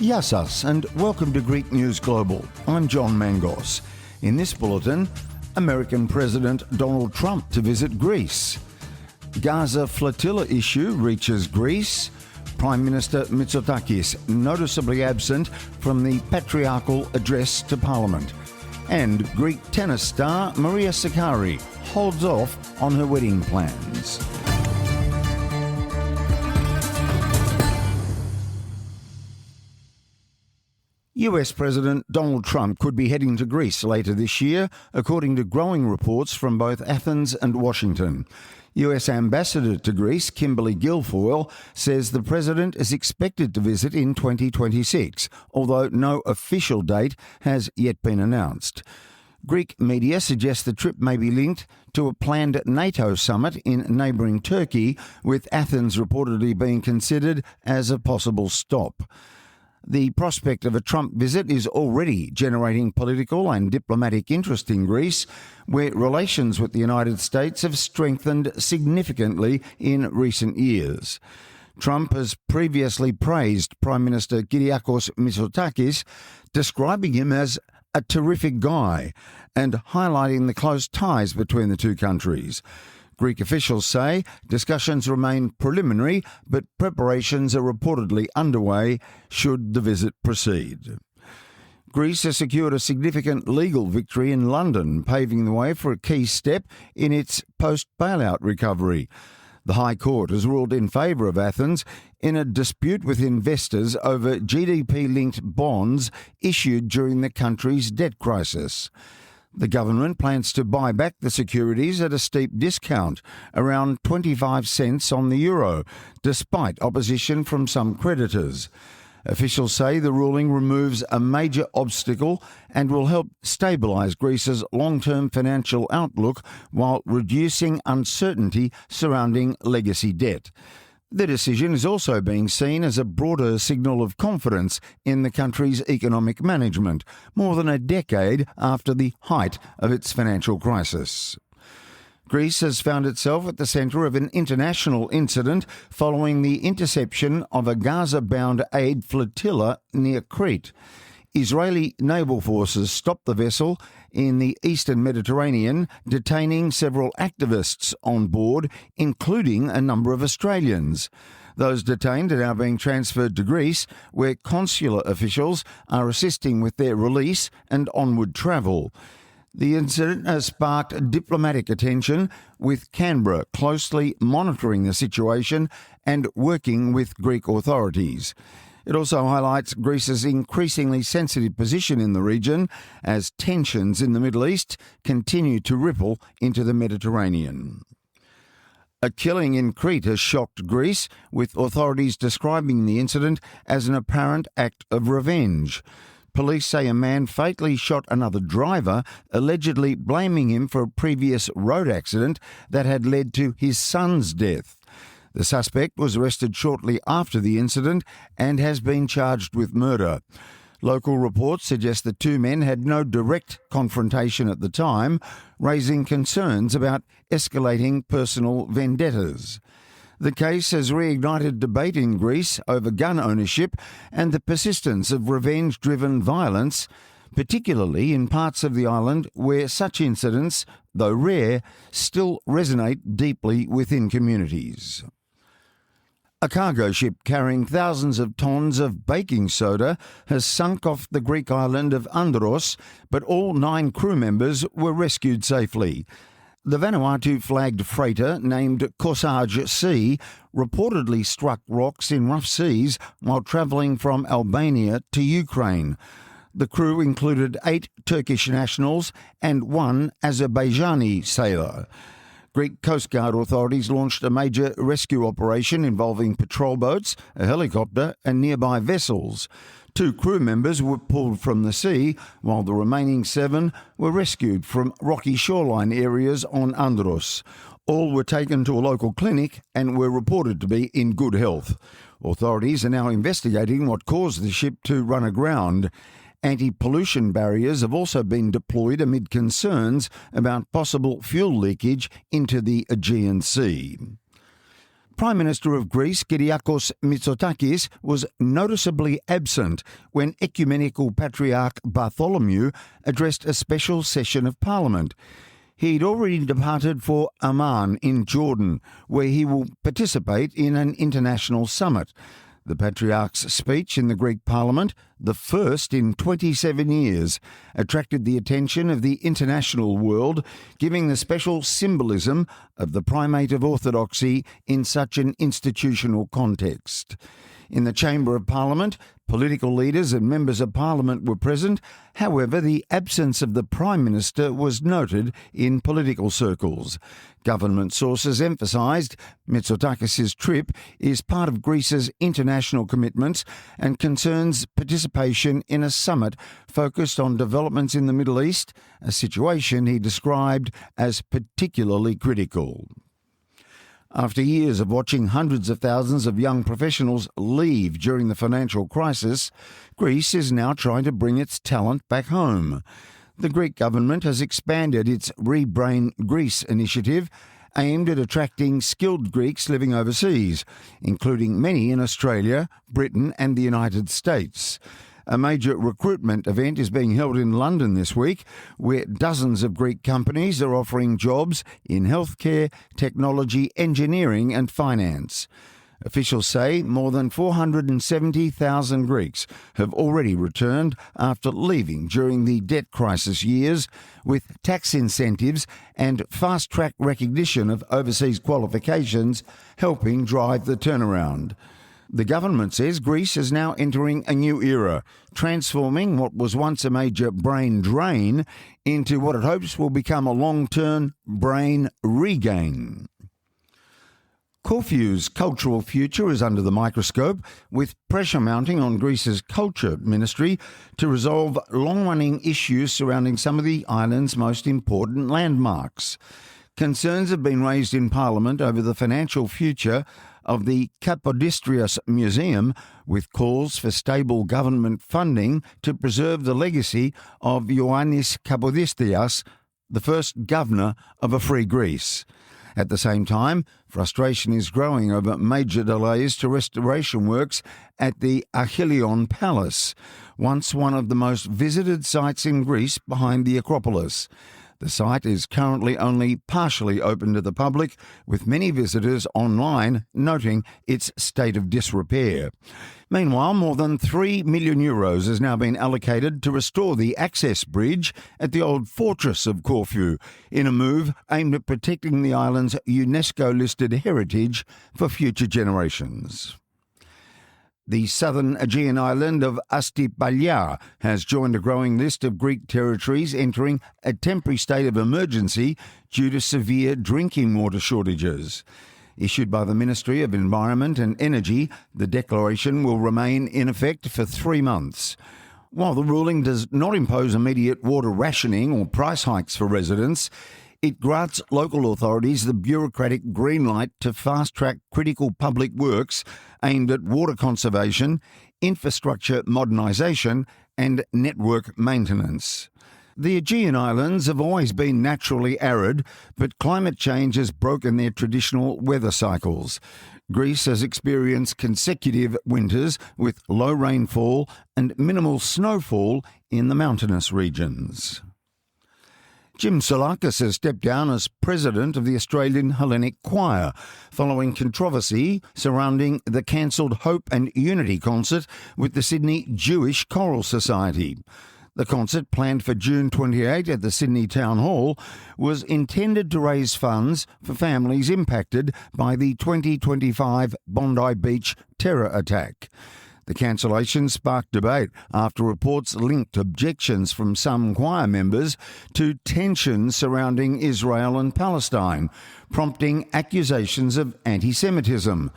G'day Sas, and welcome to Greek News Global. I'm John Mangos. In this bulletin, American President Donald Trump to visit Greece. Gaza Flotilla issue reaches Greece. Prime Minister Mistotakis noticeably absent from the Patriarchal address to Parliament. And Greek tennis star Maria Sakarri holds off on her wedding plans. US President Donald Trump could be heading to Greece later this year, according to growing reports from both Athens and Washington. US Ambassador to Greece, Kimberly Guilfoyle, says the president is expected to visit in 2026, although no official date has yet been announced. Greek media suggest the trip may be linked to a planned NATO summit in neighbouring Turkey, with Athens reportedly being considered as a possible stop. The prospect of a Trump visit is already generating political and diplomatic interest in Greece, where relations with the United States have strengthened significantly in recent years. Trump has previously praised Prime Minister Mistotakis, describing him as a terrific guy and highlighting the close ties between the two countries. Greek officials say discussions remain preliminary, but preparations are reportedly underway should the visit proceed. Greece has secured a significant legal victory in London, paving the way for a key step in its post-bailout recovery. The High Court has ruled in favour of Athens in a dispute with investors over GDP-linked bonds issued during the country's debt crisis. The government plans to buy back the securities at a steep discount, around 25 cents on the euro, despite opposition from some creditors. Officials say the ruling removes a major obstacle and will help stabilise Greece's long-term financial outlook while reducing uncertainty surrounding legacy debt. The decision is also being seen as a broader signal of confidence in the country's economic management, more than a decade after the height of its financial crisis. Greece has found itself at the centre of an international incident following the interception of a Gaza-bound aid flotilla near Crete. Israeli naval forces stopped the vessel in the eastern Mediterranean, detaining several activists on board, including a number of Australians. Those detained are now being transferred to Greece, where consular officials are assisting with their release and onward travel. The incident has sparked diplomatic attention, with Canberra closely monitoring the situation and working with Greek authorities. It also highlights Greece's increasingly sensitive position in the region as tensions in the Middle East continue to ripple into the Mediterranean. A killing in Crete has shocked Greece, with authorities describing the incident as an apparent act of revenge. Police say a man fatally shot another driver, allegedly blaming him for a previous road accident that had led to his son's death. The suspect was arrested shortly after the incident and has been charged with murder. Local reports suggest the two men had no direct confrontation at the time, raising concerns about escalating personal vendettas. The case has reignited debate in Greece over gun ownership and the persistence of revenge-driven violence, particularly in parts of the island where such incidents, though rare, still resonate deeply within communities. A cargo ship carrying thousands of tons of baking soda has sunk off the Greek island of Andros, but all 9 crew members were rescued safely. The Vanuatu-flagged freighter, named Corsage Sea, reportedly struck rocks in rough seas while travelling from Albania to Ukraine. The crew included 8 Turkish nationals and 1 Azerbaijani sailor. Greek Coast Guard authorities launched a major rescue operation involving patrol boats, a helicopter and nearby vessels. 2 crew members were pulled from the sea, while the remaining 7 were rescued from rocky shoreline areas on Andros. All were taken to a local clinic and were reported to be in good health. Authorities are now investigating what caused the ship to run aground. Anti-pollution barriers have also been deployed amid concerns about possible fuel leakage into the Aegean Sea. Prime Minister of Greece, Kyriakos Mitsotakis, was noticeably absent when Ecumenical Patriarch Bartholomew addressed a special session of Parliament. He'd already departed for Amman in Jordan, where he will participate in an international summit. The Patriarch's speech in the Greek Parliament, the first in 27 years, attracted the attention of the international world, giving the special symbolism of the primate of orthodoxy in such an institutional context. In the Chamber of Parliament, political leaders and members of Parliament were present. However, the absence of the Prime Minister was noted in political circles. Government sources emphasised Mitsotakis' trip is part of Greece's international commitments and concerns participation in a summit focused on developments in the Middle East, a situation he described as particularly critical. After years of watching hundreds of thousands of young professionals leave during the financial crisis, Greece is now trying to bring its talent back home. The Greek government has expanded its Rebrain Greece initiative aimed at attracting skilled Greeks living overseas, including many in Australia, Britain and the United States. A major recruitment event is being held in London this week, where dozens of Greek companies are offering jobs in healthcare, technology, engineering and finance. Officials say more than 470,000 Greeks have already returned after leaving during the debt crisis years, with tax incentives and fast-track recognition of overseas qualifications helping drive the turnaround. The government says Greece is now entering a new era, transforming what was once a major brain drain into what it hopes will become a long-term brain regain. Corfu's cultural future is under the microscope, with pressure mounting on Greece's culture ministry to resolve long-running issues surrounding some of the island's most important landmarks. Concerns have been raised in Parliament over the financial future of the Kapodistrias Museum, with calls for stable government funding to preserve the legacy of Ioannis Kapodistrias, the first governor of a free Greece. At the same time, frustration is growing over major delays to restoration works at the Achilleon Palace, once one of the most visited sites in Greece behind the Acropolis. The site is currently only partially open to the public, with many visitors online noting its state of disrepair. Meanwhile, more than €3 million has now been allocated to restore the access bridge at the old fortress of Corfu, in a move aimed at protecting the island's UNESCO-listed heritage for future generations. The southern Aegean island of Astypalia has joined a growing list of Greek territories entering a temporary state of emergency due to severe drinking water shortages. Issued by the Ministry of Environment and Energy, the declaration will remain in effect for 3 months. While the ruling does not impose immediate water rationing or price hikes for residents, it grants local authorities the bureaucratic green light to fast-track critical public works aimed at water conservation, infrastructure modernisation and network maintenance. The Aegean Islands have always been naturally arid, but climate change has broken their traditional weather cycles. Greece has experienced consecutive winters with low rainfall and minimal snowfall in the mountainous regions. Jim Soulakis has stepped down as president of the Australian Hellenic Choir, following controversy surrounding the cancelled Hope and Unity concert with the Sydney Jewish Choral Society. The concert, planned for June 28 at the Sydney Town Hall, was intended to raise funds for families impacted by the 2025 Bondi Beach terror attack. The cancellation sparked debate after reports linked objections from some choir members to tensions surrounding Israel and Palestine, prompting accusations of anti-Semitism.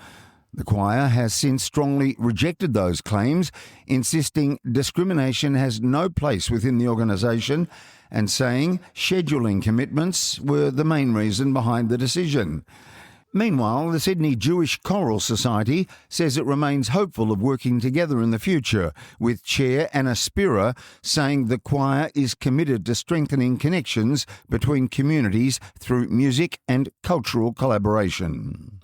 The choir has since strongly rejected those claims, insisting discrimination has no place within the organisation and saying scheduling commitments were the main reason behind the decision. Meanwhile, the Sydney Jewish Choral Society says it remains hopeful of working together in the future, with Chair Anna Spira saying the choir is committed to strengthening connections between communities through music and cultural collaboration.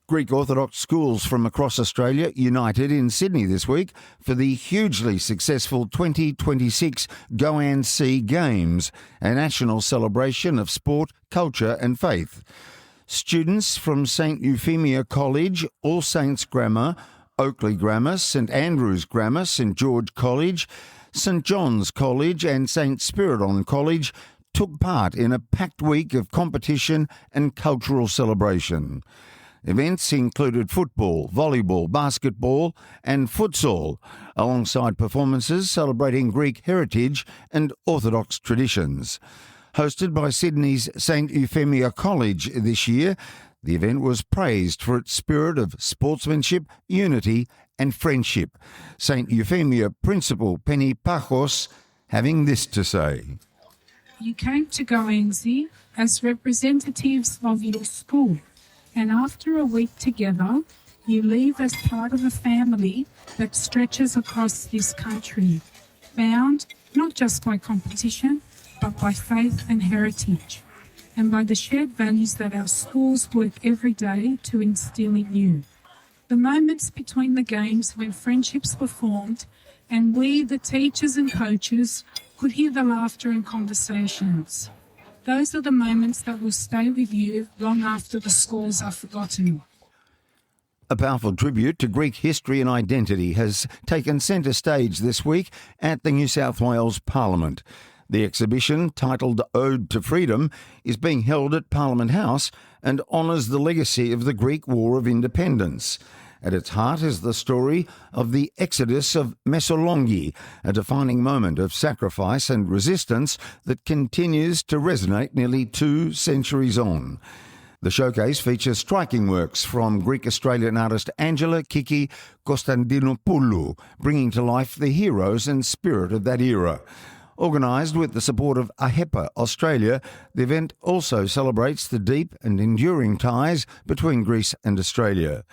Greek Orthodox schools from across Australia united in Sydney this week for the hugely successful 2026 Goan Sea Games, a national celebration of sport, culture and faith. Students from St Euphemia College, All Saints Grammar, Oakley Grammar, St Andrews Grammar, St George College, St John's College and St Spiridon College took part in a packed week of competition and cultural celebration. Events included football, volleyball, basketball and futsal, alongside performances celebrating Greek heritage and Orthodox traditions. Hosted by Sydney's St Euphemia College this year, the event was praised for its spirit of sportsmanship, unity and friendship. St Euphemia Principal Penny Pachos having this to say. You came to Goanzi as representatives of your school, and after a week together, you leave as part of a family that stretches across this country, bound not just by competition, but by faith and heritage, and by the shared values that our schools work every day to instill in you. The moments between the games when friendships were formed, and we, the teachers and coaches, could hear the laughter and conversations. Those are the moments that will stay with you long after the scores are forgotten. A powerful tribute to Greek history and identity has taken centre stage this week at the New South Wales Parliament. The exhibition, titled Ode to Freedom, is being held at Parliament House and honours the legacy of the Greek War of Independence. At its heart is the story of the Exodus of Messaloniki, a defining moment of sacrifice and resistance that continues to resonate nearly 2 centuries on. The showcase features striking works from Greek-Australian artist Angela Kiki Konstantinopoulou, bringing to life the heroes and spirit of that era. Organised with the support of AHEPA Australia, the event also celebrates the deep and enduring ties between Greece and Australia.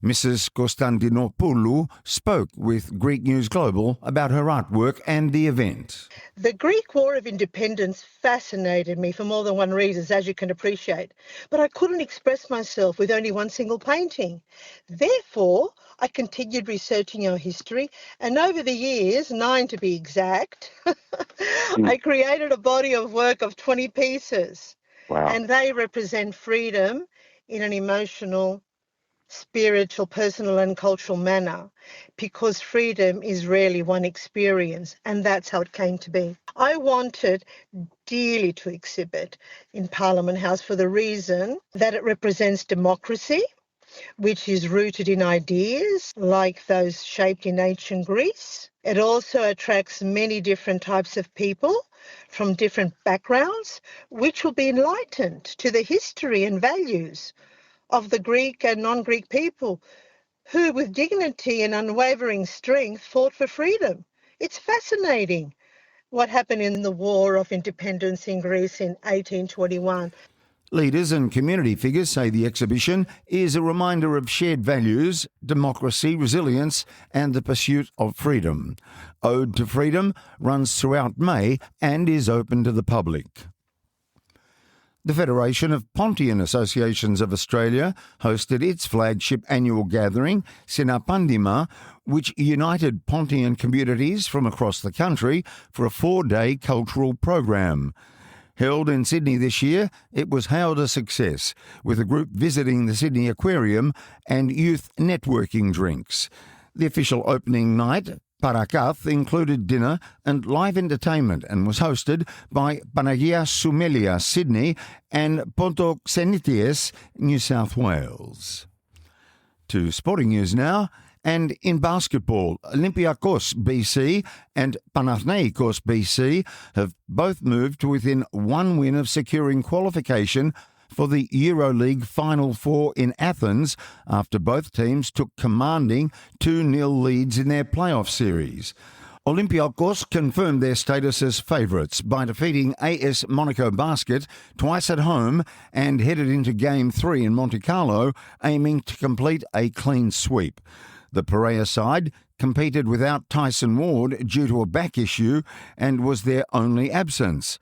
Mrs. Konstantinopoulou spoke with Greek News Global about her artwork and the event. The Greek War of Independence fascinated me for more than one reason, as you can appreciate, but I couldn't express myself with only one single painting. Therefore, I continued researching our history, and over the years, 9 to be exact, I created a body of work of 20 pieces. Wow. And they represent freedom in an emotional, spiritual, personal and cultural manner, because freedom is rarely one experience, and that's how it came to be. I wanted dearly to exhibit in Parliament House for the reason that it represents democracy, which is rooted in ideas like those shaped in ancient Greece. It also attracts many different types of people from different backgrounds, which will be enlightened to the history and values of the Greek and non-Greek people who, with dignity and unwavering strength, fought for freedom. It's fascinating what happened in the War of Independence in Greece in 1821. Leaders and community figures say the exhibition is a reminder of shared values, democracy, resilience and the pursuit of freedom. Ode to Freedom runs throughout May and is open to the public. The Federation of Pontian Associations of Australia hosted its flagship annual gathering, Sinapandima, which united Pontian communities from across the country for a 4-day cultural program. Held in Sydney this year, it was hailed a success, with a group visiting the Sydney Aquarium and youth networking drinks. The official opening night, Patriarchal, included dinner and live entertainment and was hosted by Panagia Soumelia, Sydney, and Ponto Xenities, New South Wales. To sporting news now, and in basketball, Olympiacos BC and Panathinaikos BC have both moved to within 1 win of securing qualification for the EuroLeague Final Four in Athens after both teams took commanding 2-0 leads in their playoff series. Olympiacos confirmed their status as favourites by defeating AS Monaco Basket twice at home and headed into Game 3 in Monte Carlo, aiming to complete a clean sweep. The Piraeus side competed without Tyson Ward due to a back issue and was their only absence.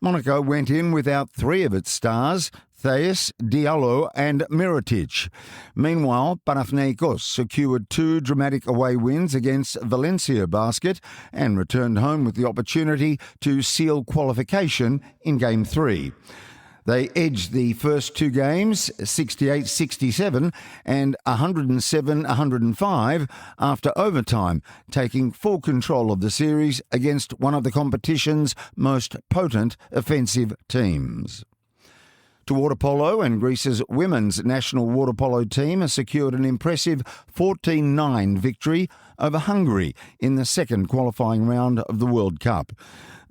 Monaco went in without 3 of its stars, Theis, Diallo and Mirotic. Meanwhile, Panathinaikos secured 2 dramatic away wins against Valencia Basket and returned home with the opportunity to seal qualification in Game 3. They edged the first 2 games 68-67 and 107-105 after overtime, taking full control of the series against one of the competition's most potent offensive teams. To water polo, and Greece's women's national water polo team has secured an impressive 14-9 victory over Hungary in the second qualifying round of the World Cup.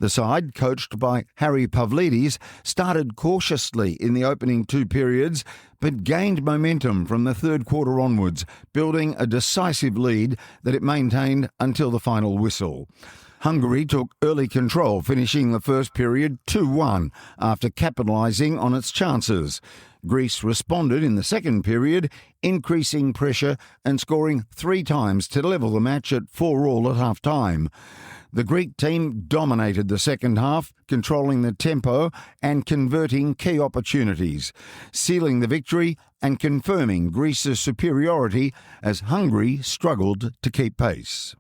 The side, coached by Harry Pavlidis, started cautiously in the opening 2 periods, but gained momentum from the third quarter onwards, building a decisive lead that it maintained until the final whistle. Hungary took early control, finishing the first period 2-1 after capitalising on its chances. Greece responded in the second period, increasing pressure and scoring 3 times to level the match at 4-4 at half-time. The Greek team dominated the second half, controlling the tempo and converting key opportunities, sealing the victory and confirming Greece's superiority as Hungary struggled to keep pace.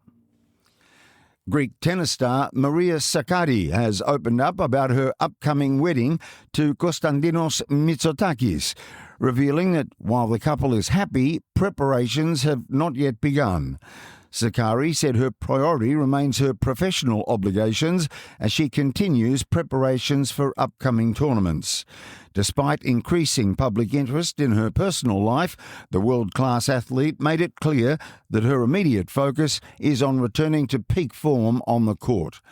Greek tennis star Maria Sakarri has opened up about her upcoming wedding to Konstantinos Mistotakis, revealing that while the couple is happy, preparations have not yet begun. Sakarri said her priority remains her professional obligations as she continues preparations for upcoming tournaments. Despite increasing public interest in her personal life, the world-class athlete made it clear that her immediate focus is on returning to peak form on the court.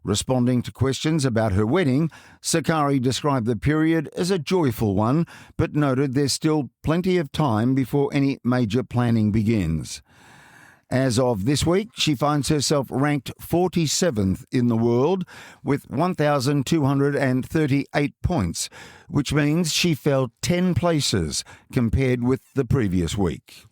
Responding to questions about her wedding, Sakarri described the period as a joyful one, but noted there's still plenty of time before any major planning begins. As of this week, she finds herself ranked 47th in the world with 1,238 points, which means she fell 10 places compared with the previous week.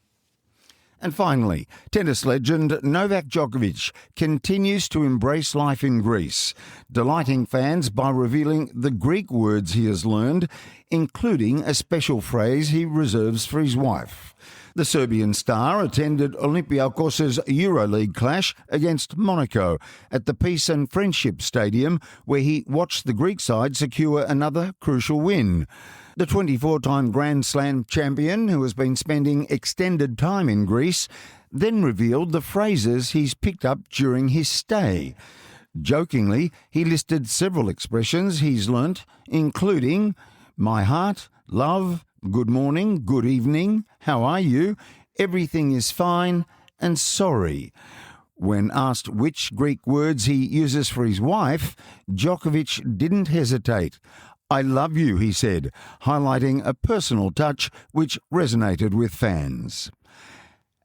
And finally, tennis legend Novak Djokovic continues to embrace life in Greece, delighting fans by revealing the Greek words he has learned, including a special phrase he reserves for his wife. The Serbian star attended Olympiakos' EuroLeague clash against Monaco at the Peace and Friendship Stadium, where he watched the Greek side secure another crucial win. The 24-time Grand Slam champion, who has been spending extended time in Greece, then revealed the phrases he's picked up during his stay. Jokingly, he listed several expressions he's learnt, including "my heart," "love," "good morning," "good evening," "how are you," "everything is fine," and "sorry." When asked which Greek words he uses for his wife, Djokovic didn't hesitate. "I love you," he said, highlighting a personal touch which resonated with fans.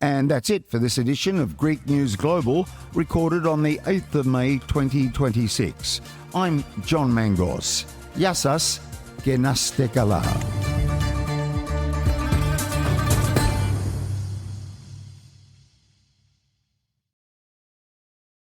And that's it for this edition of Greek News Global, recorded on the 8th of May 2026. I'm John Mangos. Gya σας και να είστε καλά.